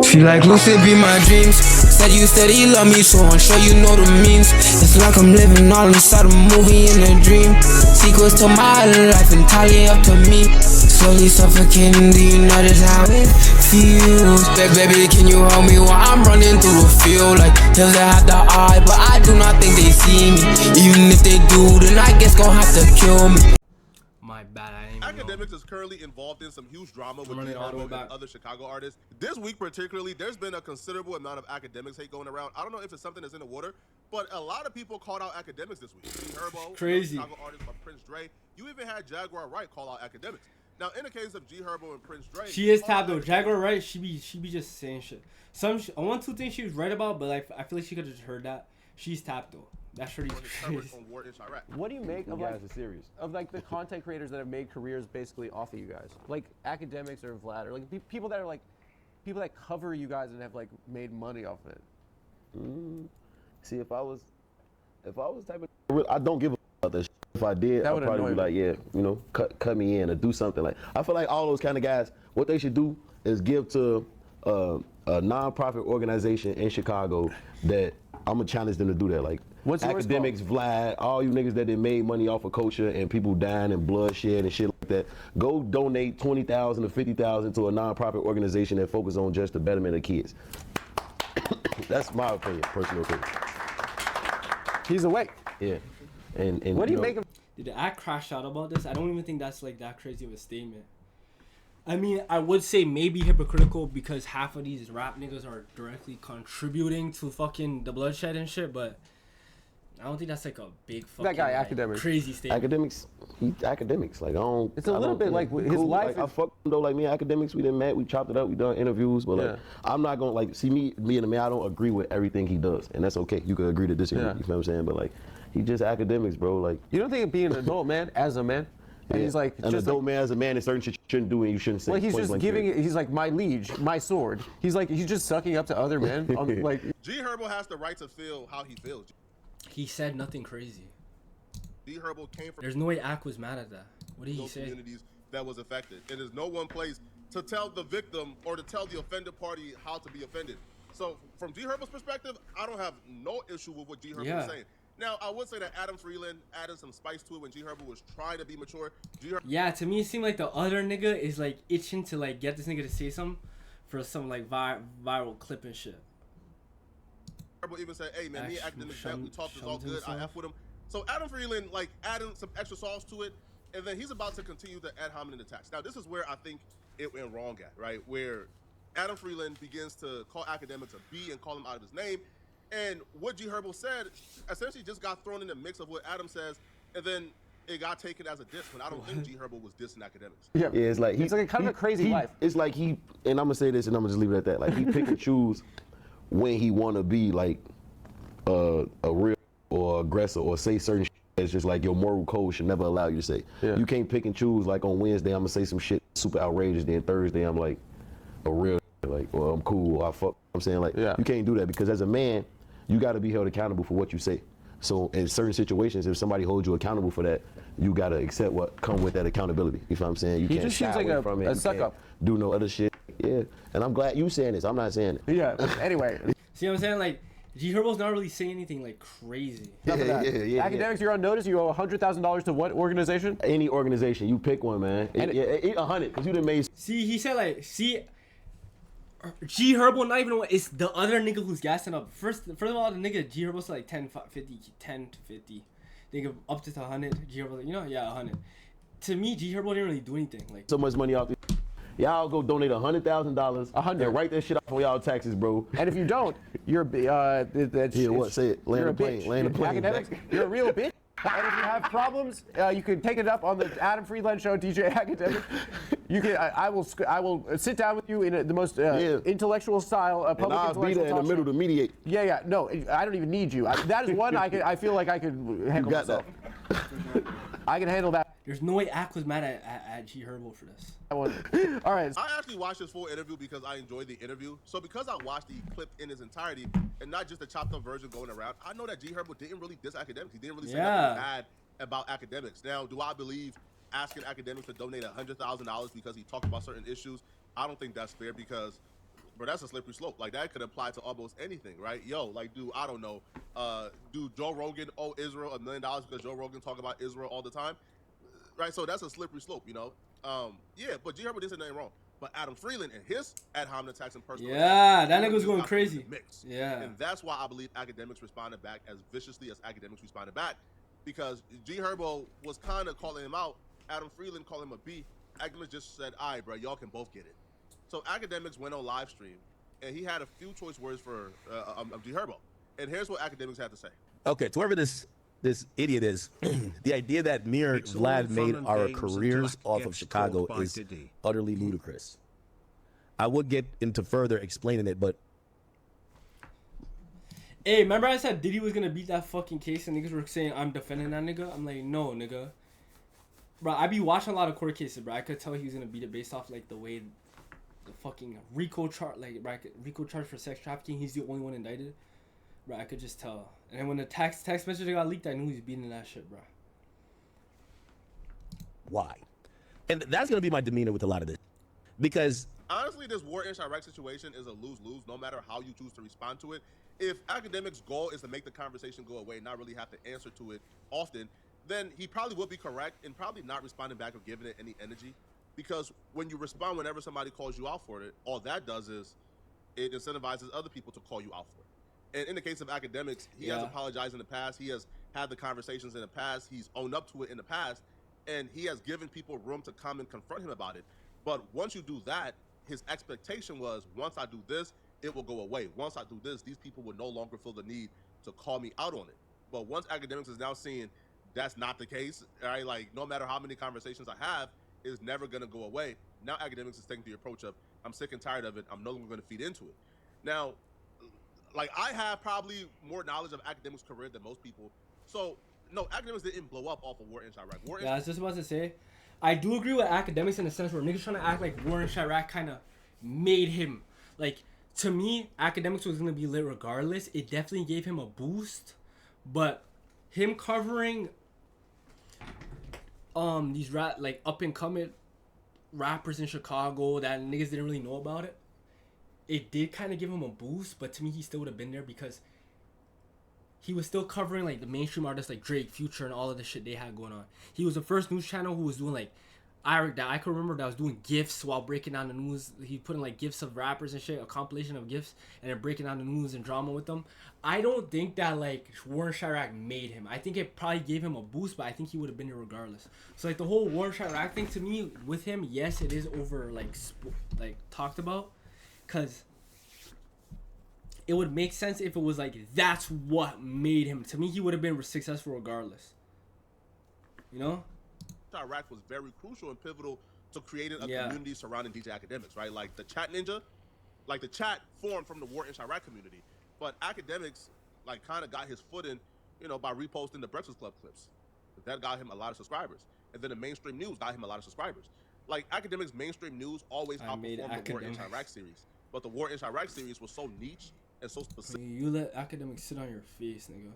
Feel like lucid be my dreams. Said you steady love me, so I'm sure you know the means. It's like I'm living all inside a movie in a dream. Sequels to my life entirely up to me. Slowly suffocating, do you notice how it feels? Baby, can you help me while I'm running through the field? Like hills that have the eye, but I do not think they see me. Even if they do, then I guess gon' have to kill me. My bad, I ain't Akademiks is currently involved in some huge drama with G Herbo and other Chicago artists. This week particularly, there's been a considerable amount of Akademiks hate going around. I don't know if it's something that's in the water, but a lot of people called out Akademiks this week. G Herbo, crazy Chicago artist by Prince Dre. You even had Jaguar Wright call out Akademiks. Now, in the case of G Herbo and Prince Dre, she is tapped though. Jaguar Wright, she be just saying shit. One, two things she was right about, but like I feel like she could have just heard that. She's tapped though. That's pretty crazy. What do you make of like the content creators that have made careers basically off of you guys, like Akademiks or Vlad, or like people that are like people that cover you guys and have like made money off of it? See, if I was type of, I don't give a about that shit. If I did, I'd probably be like, yeah, you know, cut me in or do something. Like, I feel like all those kind of guys, what they should do is give to a non-profit organization in Chicago that I'm gonna challenge them to do that. Like, Akademiks, Vlad, all you niggas that they made money off of culture and people dying and bloodshed and shit like that. Go donate $20,000 or $50,000 to a non-profit organization that focus on just the betterment of kids. That's my opinion, personal opinion. He's awake. Yeah. And what do you make of? Did I crash out about this? I don't even think that's like that crazy of a statement. I mean, I would say maybe hypocritical because half of these rap niggas are directly contributing to fucking the bloodshed and shit, but I don't think that's like a big fucking that guy, like, Akademiks. Crazy statement. Akademiks. Like, I don't. It's a little bit like his cool. life. Like, I fuck him though. Like, me and Akademiks, we done met, we chopped it up, we done interviews, but like, I'm not gonna like see me and the man. I don't agree with everything he does, and that's okay. You could agree to disagree. You know what I'm saying? But like, he just Akademiks, bro. Like, you don't think of being an adult man as a man? And he's like an adult man as a man, and certain shit you shouldn't do and you shouldn't say. Like he's just giving it. He's like my liege, my sword. He's just sucking up to other men. Like G Herbo has the right to feel how he feels. He said nothing crazy. G Herbo came from. There's no way Ak was mad at that. What did he say? Communities that was affected. And there's no one place to tell the victim or to tell the offended party how to be offended. So from G Herbo's perspective, I don't have no issue with what G Herbo was saying. Now, I would say that Adam Freeland added some spice to it when G Herbo was trying to be mature. Yeah, to me, it seemed like the other nigga is like itching to like get this nigga to say something for some like viral clip and shit. Herbo even said, hey man, me and Akademiks, we talked, it's all good, I F with him. So Adam Freeland like adding some extra sauce to it, and then he's about to continue the ad hominem attacks. Now, this is where I think it went wrong at, right? Where Adam Freeland begins to call Akademiks a B and call him out of his name. And what G Herbo said essentially just got thrown in the mix of what Adam says, and then it got taken as a diss when I don't think G Herbo was dissing Akademiks. Yeah, it's like he's like kind of a crazy life. It's like and I'm gonna say this and I'm gonna just leave it at that. Like he pick and choose when he wanna be like a real or aggressor or say certain shit that's just like your moral code should never allow you to say. You can't pick and choose. Like on Wednesday I'm gonna say some shit super outrageous, then Thursday I'm like a real like, well, I'm cool, I fuck. I'm saying like you can't do that because as a man, you got to be held accountable for what you say. So in certain situations, if somebody holds you accountable for that, you got to accept what come with that accountability. You know what I'm saying? You he can't just seems like from it. A suck up. Do no other shit. Yeah, and I'm glad you saying this. I'm not saying it. Yeah. Anyway. See what I'm saying? Like G Herbo's not really saying anything like crazy. Yeah. Akademiks, you're on notice. You owe $100,000 to what organization? Any organization. You pick one, man. And 100, because you done made. See, he said like, G Herbo not even it's the other nigga who's gassing up. First of all, the nigga G Herbo said like 10 to 50. They give up to 100. G Herbo like, 100. To me, G Herbo didn't really do anything. Like so much money off. Y'all go donate $100,000. 100. And write that shit off on y'all taxes, bro. And if you don't, you're what? Say it. Land the plane. Land the plane. Akademiks, you're a real bitch. And if you have problems, you can take it up on the Adam Freeland show, DJ Akademiks. You can. I will sit down with you in the most intellectual style, public and I'll intellectual. Be there in the middle to mediate. Yeah. No, I don't even need you. That is one I feel like I could handle myself. I can handle that. There's no way Ak was mad at G Herbo for this. All right. I actually watched this full interview because I enjoyed the interview. So because I watched the clip in its entirety and not just the chopped up version going around, I know that G Herbo didn't really diss Akademiks. He didn't really say nothing bad about Akademiks. Now, do I believe asking Akademiks to donate $100,000 because he talked about certain issues? I don't think that's fair because But that's a slippery slope. Like, that could apply to almost anything, right? Yo, like, dude, I don't know. Do Joe Rogan owe Israel $1 million because Joe Rogan talk about Israel all the time? Right? So that's a slippery slope, you know? Yeah, but G Herbo didn't say nothing wrong. But Adam Freeland and his ad hominem attacks and personal that nigga was going crazy. Mix. Yeah. And that's why I believe Akademiks responded back as viciously as Akademiks responded back. Because G Herbo was kind of calling him out. Adam Freeland called him a B. Akademiks just said, all right, bro, y'all can both get it. So Akademiks went on live stream, and he had a few choice words for G Herbo. And here's what Akademiks had to say. Okay, to whoever this idiot is, the idea that me or Vlad made our careers off of Chicago is utterly ludicrous. I would get into further explaining it, but... Hey, remember I said Diddy was gonna beat that fucking case and niggas were saying I'm defending that nigga? I'm like, no, nigga. Bro, I be watching a lot of court cases, bro. I could tell he was gonna beat it based off, like, the way the fucking RICO charge, like, RICO charge for sex trafficking, he's the only one indicted. Bro, I could just tell. And then when the text message got leaked, I knew he was beating that shit, bro. Why? And that's gonna be my demeanor with a lot of this. Because... honestly, this war in Iraq situation is a lose-lose, no matter how you choose to respond to it. If Akademiks' goal is to make the conversation go away and not really have to answer to it often, then he probably would be correct in probably not responding back or giving it any energy. Because when you respond whenever somebody calls you out for it, all that does is it incentivizes other people to call you out for it. And in the case of Akademiks, he has apologized in the past. He has had the conversations in the past. He's owned up to it in the past. And he has given people room to come and confront him about it. But once you do that, his expectation was, once I do this, it will go away. Once I do this, these people will no longer feel the need to call me out on it. But once Akademiks is now seeing that's not the case, right? Like, no matter how many conversations I have, it's never going to go away. Now Akademiks is taking the approach of, I'm sick and tired of it. I'm no longer going to feed into it. Now, like, I have probably more knowledge of Akademiks' career than most people. So, no, Akademiks didn't blow up off of War in Chirac. I was just about to say, I do agree with Akademiks in the sense where niggas trying to act like War in Chirac kind of made him. Like, to me, Akademiks was going to be lit regardless. It definitely gave him a boost. But him covering these like up-and-coming rappers in Chicago that niggas didn't really know about it, it did kind of give him a boost. But to me, he still would have been there because he was still covering like the mainstream artists like Drake, Future, and all of the shit they had going on. He was the first news channel who was doing like I can remember that was doing GIFs while breaking down the news. He put in like GIFs of rappers and shit, a compilation of GIFs, and then breaking down the news and drama with them. I don't think that like Warren Chirac made him. I think it probably gave him a boost, but I think he would have been there regardless. So like the whole Warren Chirac thing to me with him, yes, it is over like talked about, cause it would make sense if it was like that's what made him. To me, he would have been successful regardless. You know? Chirac was very crucial and pivotal to creating a community surrounding DJ Akademiks, right? Like the chat ninja, like the chat formed from the War in Chirac community. But Akademiks like kind of got his foot in, you know, by reposting the Breakfast Club clips. That got him a lot of subscribers. And then the mainstream news got him a lot of subscribers. Like Akademiks' mainstream news always outperformed the War in Chirac series. But the War in Chirac series was so niche and so specific. You let Akademiks sit on your face, nigga.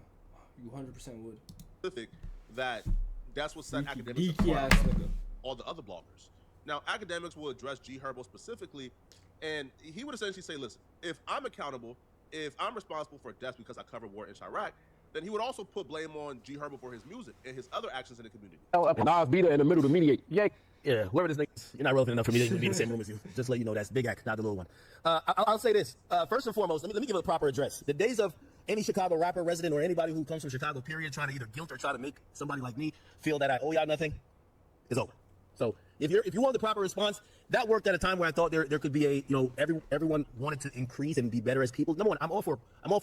You 100% would. Specific that that's what set Akademiks apart from all the other bloggers. Now, Akademiks will address G Herbo specifically, and he would essentially say, listen, if I'm accountable, if I'm responsible for deaths because I covered War in Chirac, then he would also put blame on G Herbo for his music and his other actions in the community. And I'll be there in the middle to mediate. Yeah, whoever this nigga is, you're not relevant enough for me to be in the same room as you. Just let you know that's Big Act, not the little one. I'll say this. First and foremost, let me give it a proper address. The days of any Chicago rapper, resident, or anybody who comes from Chicago, period, trying to either guilt or try to make somebody like me feel that I owe y'all nothing is over. So if you want the proper response, that worked at a time where I thought there could be a, you know, everyone wanted to increase and be better as people. Number one, I'm all for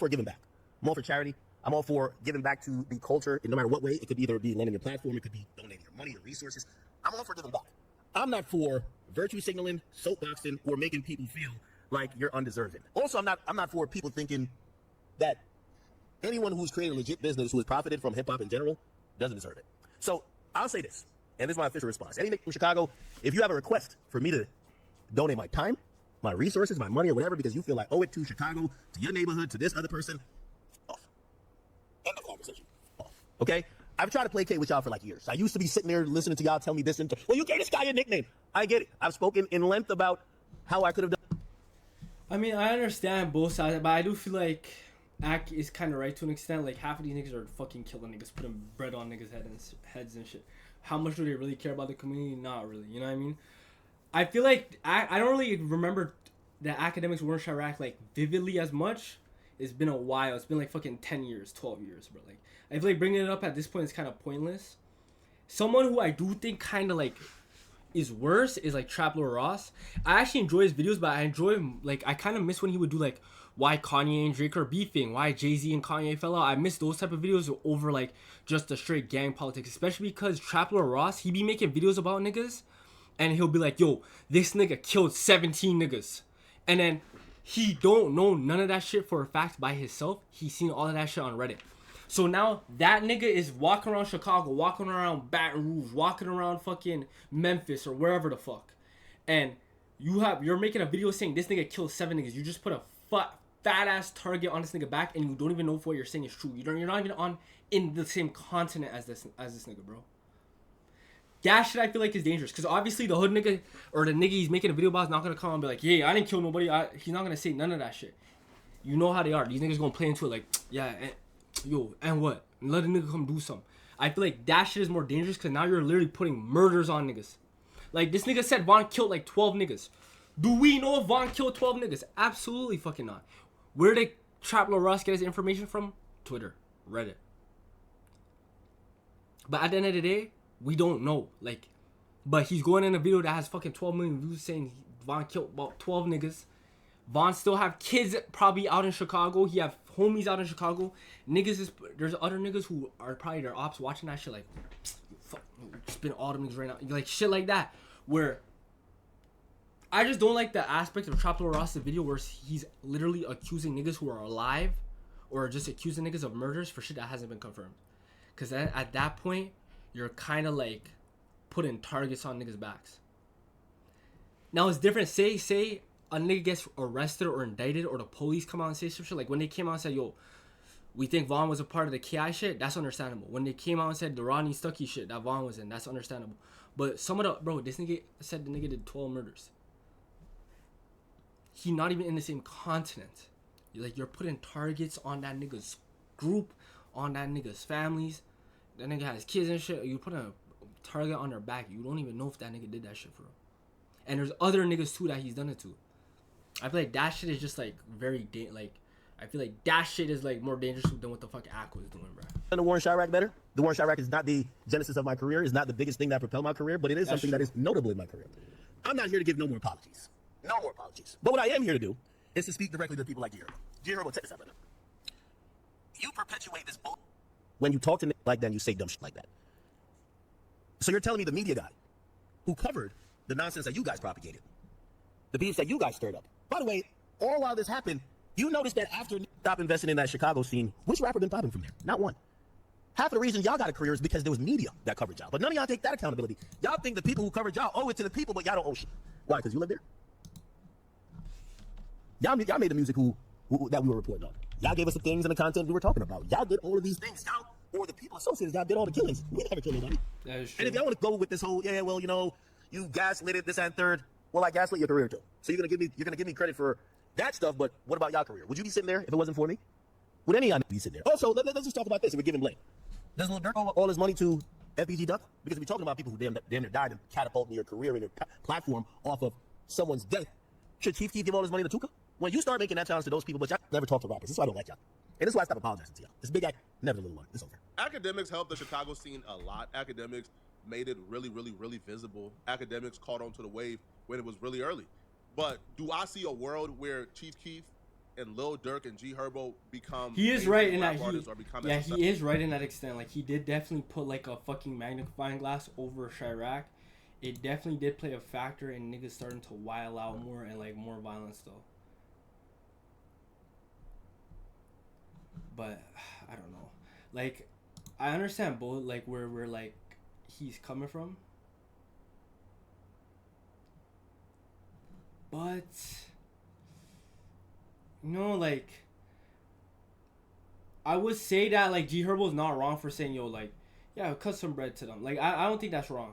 giving back. I'm all for charity. I'm all for giving back to the culture in no matter what way. It could either be lending your platform, it could be donating your money, your resources. I'm all for giving back. I'm not for virtue signaling, soapboxing, or making people feel like you're undeserving. Also, I'm not for people thinking that anyone who's created a legit business who has profited from hip hop in general doesn't deserve it. So I'll say this, and this is my official response. Any nigga from Chicago, if you have a request for me to donate my time, my resources, my money, or whatever, because you feel like owe it to Chicago, to your neighborhood, to this other person, off. End of conversation. Off. Okay? I've tried to placate with y'all for like years. I used to be sitting there listening to y'all tell me this and well, you gave this guy a nickname. I get it. I've spoken in length about how I could have done. I mean, I understand both sides, but I do feel like Ak is kind of right to an extent. Like, half of these niggas are fucking killing niggas, putting bread on niggas' heads and shit. How much do they really care about the community? Not really. You know what I mean? I feel like I don't really remember the Akademiks were in Chirac like vividly as much. It's been a while. It's been like fucking 10 years, 12 years, bro. Like, I feel like bringing it up at this point is kind of pointless. Someone who I do think kind of like is worse is like Trap Lord Ross. I actually enjoy his videos, but I enjoy him. Like, I kind of miss when he would do like why Kanye and Drake are beefing, why Jay-Z and Kanye fell out. I miss those type of videos over like just the straight gang politics, especially because Trap Lord Ross, he be making videos about niggas and he'll be like, yo, this nigga killed 17 niggas. And then he don't know none of that shit for a fact by himself. He's seen all of that shit on Reddit. So now that nigga is walking around Chicago, walking around Baton Rouge, walking around fucking Memphis or wherever the fuck. And you're making a video saying this nigga killed 7 niggas. You just put a fat ass target on this nigga back and you don't even know if what you're saying is true. You're not even in the same continent as this nigga, bro. That shit I feel like is dangerous because obviously the hood nigga or the nigga he's making a video about is not gonna come and be like, yeah, I didn't kill nobody. He's not gonna say none of that shit. You know how they are. These niggas gonna play into it like, yeah, and what? And let a nigga come do something. I feel like that shit is more dangerous because now you're literally putting murders on niggas. Like, this nigga said Von killed like 12 niggas. Do we know if Von killed 12 niggas? Absolutely fucking not. Where did Trap Lord Ross get his information from? Twitter, Reddit. But at the end of the day, we don't know. Like, but he's going in a video that has fucking 12 million views saying Von killed about 12 niggas. Von still have kids probably out in Chicago. He have homies out in Chicago. There's other niggas who are probably their ops watching that shit like, fuck, spin all them niggas right now. Like, shit like that. Where I just don't like the aspect of Trap Lord Ross's video where he's literally accusing niggas who are alive or just accusing niggas of murders for shit that hasn't been confirmed. Because at that point, you're kind of like putting targets on niggas' backs. Now it's different. Say a nigga gets arrested or indicted or the police come out and say some shit. Like when they came out and said, yo, we think Vaughn was a part of the KI shit, that's understandable. When they came out and said the Rodney Stuckey shit that Vaughn was in, that's understandable. But some of the, bro, this nigga said the nigga did 12 murders. He not even in the same continent. You're putting targets on that nigga's group, on that nigga's families. That nigga has kids and shit. You put a target on their back. You don't even know if that nigga did that shit for him. And there's other niggas too that he's done it to. I feel like that shit is just like very I feel like that shit is like more dangerous than what the fuck Ak was doing, bro. And the war in Chirac better. The war in Chirac is not the genesis of my career. It's not the biggest thing that propelled my career, but it is something that is notable in my career. I'm not here to give no more apologies. No more apologies. But what I am here to do is to speak directly to people like G Herbo. G Herbo, take this out, brother. You perpetuate this bull. When you talk to niggas like that and you say dumb shit like that. So you're telling me the media guy who covered the nonsense that you guys propagated, the beefs that you guys stirred up. By the way, all while this happened, you noticed that after stop investing in that Chicago scene, which rapper been popping from there? Not one. Half of the reason y'all got a career is because there was media that covered y'all. But none of y'all take that accountability. Y'all think the people who covered y'all owe it to the people, but y'all don't owe shit. Why? Because you live there? Y'all made the music that we were reporting on. Y'all gave us the things and the content we were talking about. Y'all did all of these things. Y'all, or the people associated, y'all did all the killings. We never killed nobody. That is true. And if y'all want to go with this whole, yeah, well, you know, you gaslit it, this and third, well, I gaslit your career too. So you're gonna give me credit for that stuff, but what about y'all career? Would you be sitting there if it wasn't for me? Would any of y'all be sitting there? Also, let's just talk about this and we're giving blame. Does Lil Durk owe all his money to FBG Duck? Because we're talking about people who damn near died and catapulting your career and your platform off of someone's death. Should Chief Keef give all his money to Tuka? When you start making that challenge to those people, but y'all never talk to rappers. This is why I don't like y'all. And this is why I stop apologizing to y'all. This big act, never a little one. It's over. Akademiks helped the Chicago scene a lot. Akademiks made it really, really, really visible. Akademiks caught on to the wave when it was really early. But do I see a world where Chief Keef and Lil Durk and G Herbo become? He is right in that. He is right in that extent. Like, he did definitely put like a fucking magnifying glass over Chirac. It definitely did play a factor in niggas starting to wild out more and like more violence though. But I don't know. Like, I understand both like where we're like he's coming from. But you know, like I would say that like G Herbo is not wrong for saying, yo, like, yeah, cut some bread to them. Like I don't think that's wrong.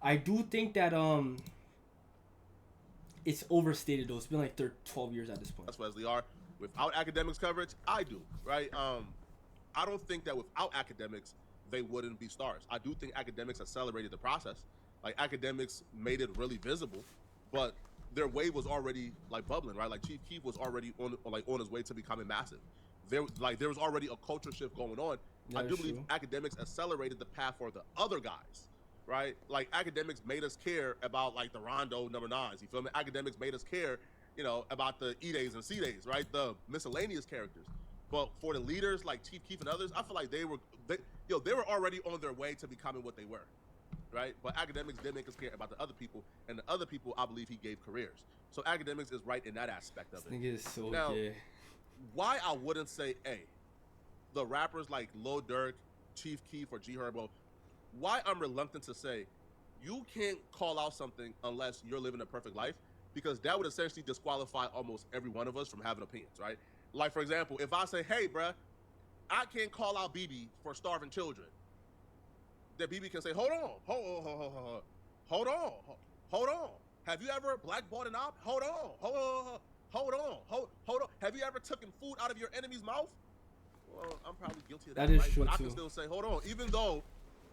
I do think that it's overstated though. It's been like 12 years at this point. That's what they are. Without Akademiks coverage, I do, right? I don't think that without Akademiks, they wouldn't be stars. I do think Akademiks accelerated the process. Like, Akademiks made it really visible, but their wave was already like bubbling, right? Like, Chief Keef was already on his way to becoming massive. There was already a culture shift going on. I do believe Akademiks accelerated the path for the other guys, right? Like, Akademiks made us care about like the Rondo number 9s. You feel me? Akademiks made us care, you know, about the E-Days and C-Days, right? The miscellaneous characters. But for the leaders like Chief Keef and others, I feel like they were already on their way to becoming what they were, right? But Akademiks did make us care about the other people, and the other people, I believe he gave careers. So Akademiks is right in that aspect of it. This nigga is so now, gay. Why I wouldn't say, the rappers like Lil Durk, Chief Keef, or G Herbo, why I'm reluctant to say you can't call out something unless you're living a perfect life, because that would essentially disqualify almost every one of us from having opinions, right? Like, for example, if I say, hey, bruh, I can't call out BB for starving children, then BB can say, hold on. Have you ever blackballed an op? Hold on. Have you ever taken food out of your enemy's mouth? Well, I'm probably guilty of that. That is right? true, But I too. can still say, hold on. Even though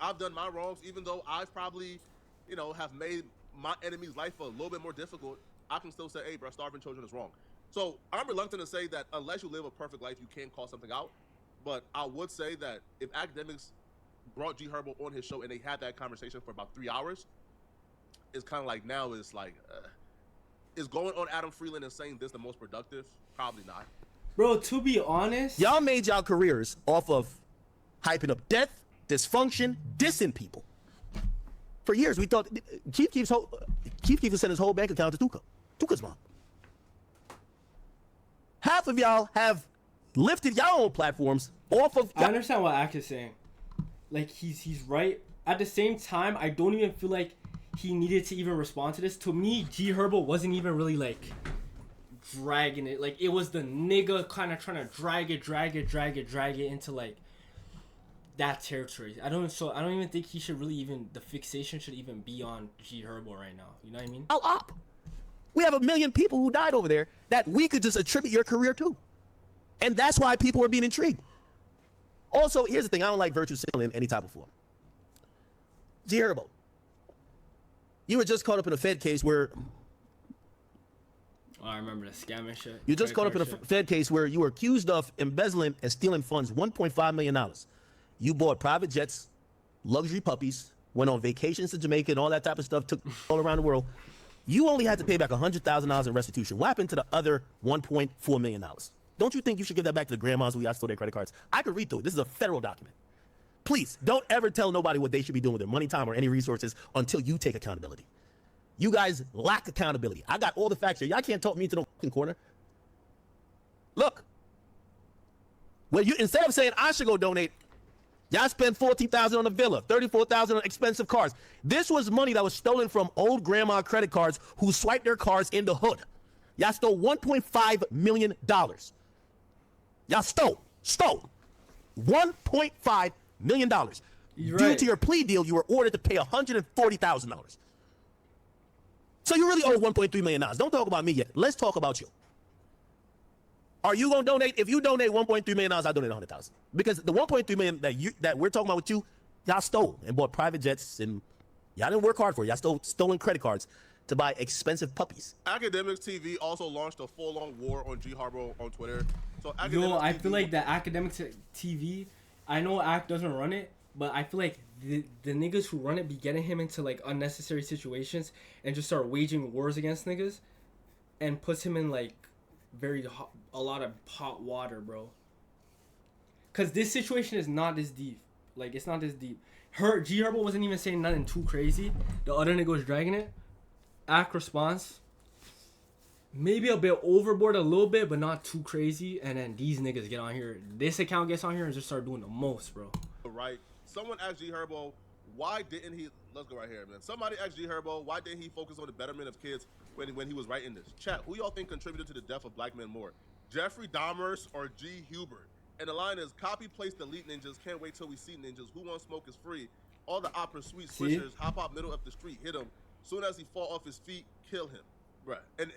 I've done my wrongs, even though I've probably, you know, have made my enemy's life a little bit more difficult, I can still say, hey, bro, starving children is wrong. So I'm reluctant to say that unless you live a perfect life, you can't call something out. But I would say that if Akademiks brought G Herbo on his show and they had that conversation for about 3 hours, it's kind of like now it's like, is going on Adam Freeland and saying this the most productive? Probably not. Bro, to be honest, Y'all made y'all careers off of hyping up death, dysfunction, dissing people. For years, we thought Chief Keef was sending his whole bank account to Tuka's mom. Half of y'all have lifted y'all own platforms off of. I understand what Ak is saying. Like, he's right. At the same time, I don't even feel like he needed to even respond to this. To me, G Herbo wasn't even really like dragging it. Like, it was the nigga kind of trying to drag it into like that territory. I don't even think he should really even, the fixation should even be on G Herbo right now. You know what I mean? Up. We have 1 million people who died over there that we could just attribute your career to. And that's why people are being intrigued. Also, here's the thing. I don't like virtue signaling in any type of form. G Herbo, you were just caught up in a Fed case where... Oh, I remember the scam and shit. You just caught up in a Fed case where you were accused of embezzling and stealing funds, $1.5 million. You bought private jets, luxury puppies, went on vacations to Jamaica and all that type of stuff, took all around the world. You only had to pay back $100,000 in restitution. What happened to the other $1.4 million? Don't you think you should give that back to the grandmas who y'all stole their credit cards? I could read through it. This is a federal document. Please, don't ever tell nobody what they should be doing with their money, time, or any resources until you take accountability. You guys lack accountability. I got all the facts here. Y'all can't talk me into no fucking corner. Look. Well, instead of saying I should go donate, y'all spend $14,000 on a villa, $34,000 on expensive cars. This was money that was stolen from old grandma credit cards who swiped their cars in the hood. Y'all stole $1.5 million. Y'all stole $1.5 million. Due to your plea deal, you were ordered to pay $140,000. So you really owe $1.3 million. Don't talk about me yet. Let's talk about you. Are you gonna donate? If you donate $1.3 million, I'll donate $100,000. Because the $1.3 million that we're talking about with you, y'all stole and bought private jets, and y'all didn't work hard for it. Y'all stole stolen credit cards to buy expensive puppies. Akademiks TV also launched a full-on war on G Herbo on Twitter. So I feel like the Akademiks TV, I know Ak doesn't run it, but I feel like the niggas who run it be getting him into like unnecessary situations and just start waging wars against niggas and puts him in like a lot of hot water, bro. Cause this situation is not this deep. Like, it's not this deep. G Herbo wasn't even saying nothing too crazy. The other nigga was dragging it. Ak response, maybe a bit overboard a little bit, but not too crazy. And then these niggas get on here. This account gets on here and just start doing the most, bro. Right. Someone asked G Herbo, why didn't he? Let's go right here, man. Somebody asked G Herbo, why didn't he focus on the betterment of kids when he was writing this? Chat, who y'all think contributed to the death of black men more? Jeffrey Dahmer or G Hubert? And the line is, copy, paste, delete ninjas. Can't wait till we see ninjas. Who wants smoke is free. All the opera sweet switchers hop out middle of the street, hit him. Soon as he fall off his feet, kill him. Right, and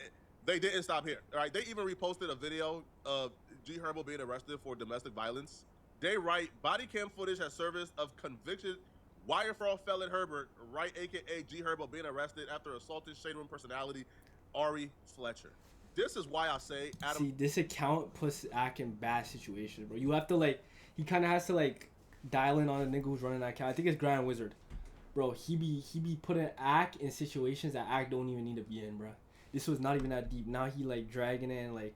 they didn't stop here. All right, they even reposted a video of G Herbo being arrested for domestic violence. They write, body cam footage has surfaced of convicted wire fraud felon Herbert, right, aka G Herbo, being arrested after assaulting Shade Room personality Ari Fletcher. This is why I say Adam. See, this account puts Ak in bad situations, bro. You have to like, he kind of has to like dial in on a nigga who's running that account. I think it's Grand Wizard, bro. He be putting Ak in situations that Ak don't even need to be in, bro. This was not even that deep. Now he like dragging it and like.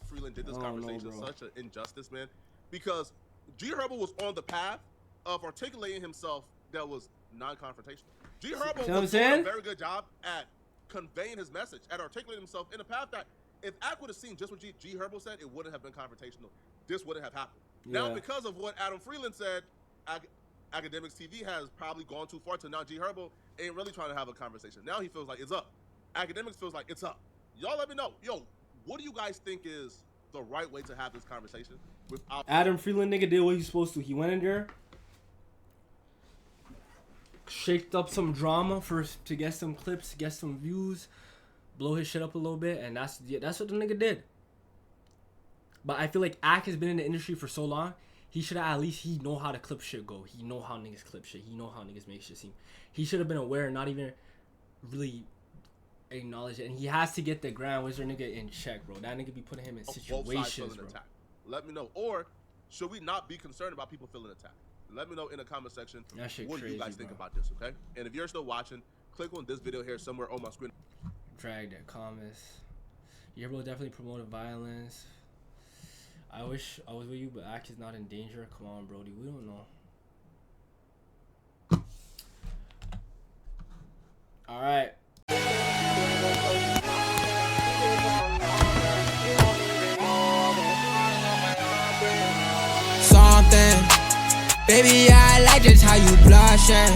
Freeland did this conversation such an injustice, man, because G Herbo was on the path of articulating himself that was non-confrontational. G Herbo was doing a very good job at conveying his message, at articulating himself in a path that if Ak would have seen just what G Herbo said, it wouldn't have been confrontational. This wouldn't have happened. Yeah. Now, because of what Adam Freeland said, Akademiks TV has probably gone too far to now G Herbo ain't really trying to have a conversation. Now he feels like it's up. Akademiks feels like it's up. Y'all let me know. Yo, what do you guys think is the right way to have this conversation without... Adam Freeland nigga did what he's supposed to. He went in there, shaked up some drama to get some clips, get some views, blow his shit up a little bit, and that's what the nigga did. But I feel like Ak has been in the industry for so long, he should have at least, he know how to clip shit go. He know how niggas clip shit. He know how niggas make shit seem. He should have been aware, not even really acknowledge it. And he has to get the Grand Wizard nigga in check, bro. That nigga be putting him in situations, bro. Attacked. Let me know. Or should we not be concerned about people feeling attacked? Let me know in the comment section what you guys think about this, okay? And if you're still watching, click on this video here somewhere on my screen. Drag their comments. Your bro definitely promoted violence. I wish I was with you, but Ak is not in danger. Come on, Brody. We don't know. All right. Something, baby, I like just how you blushing.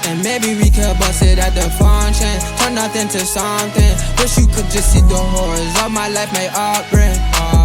And maybe we could bust it at the function. Turn nothing to something. Wish you could just see the horrors of my life, my upbringing.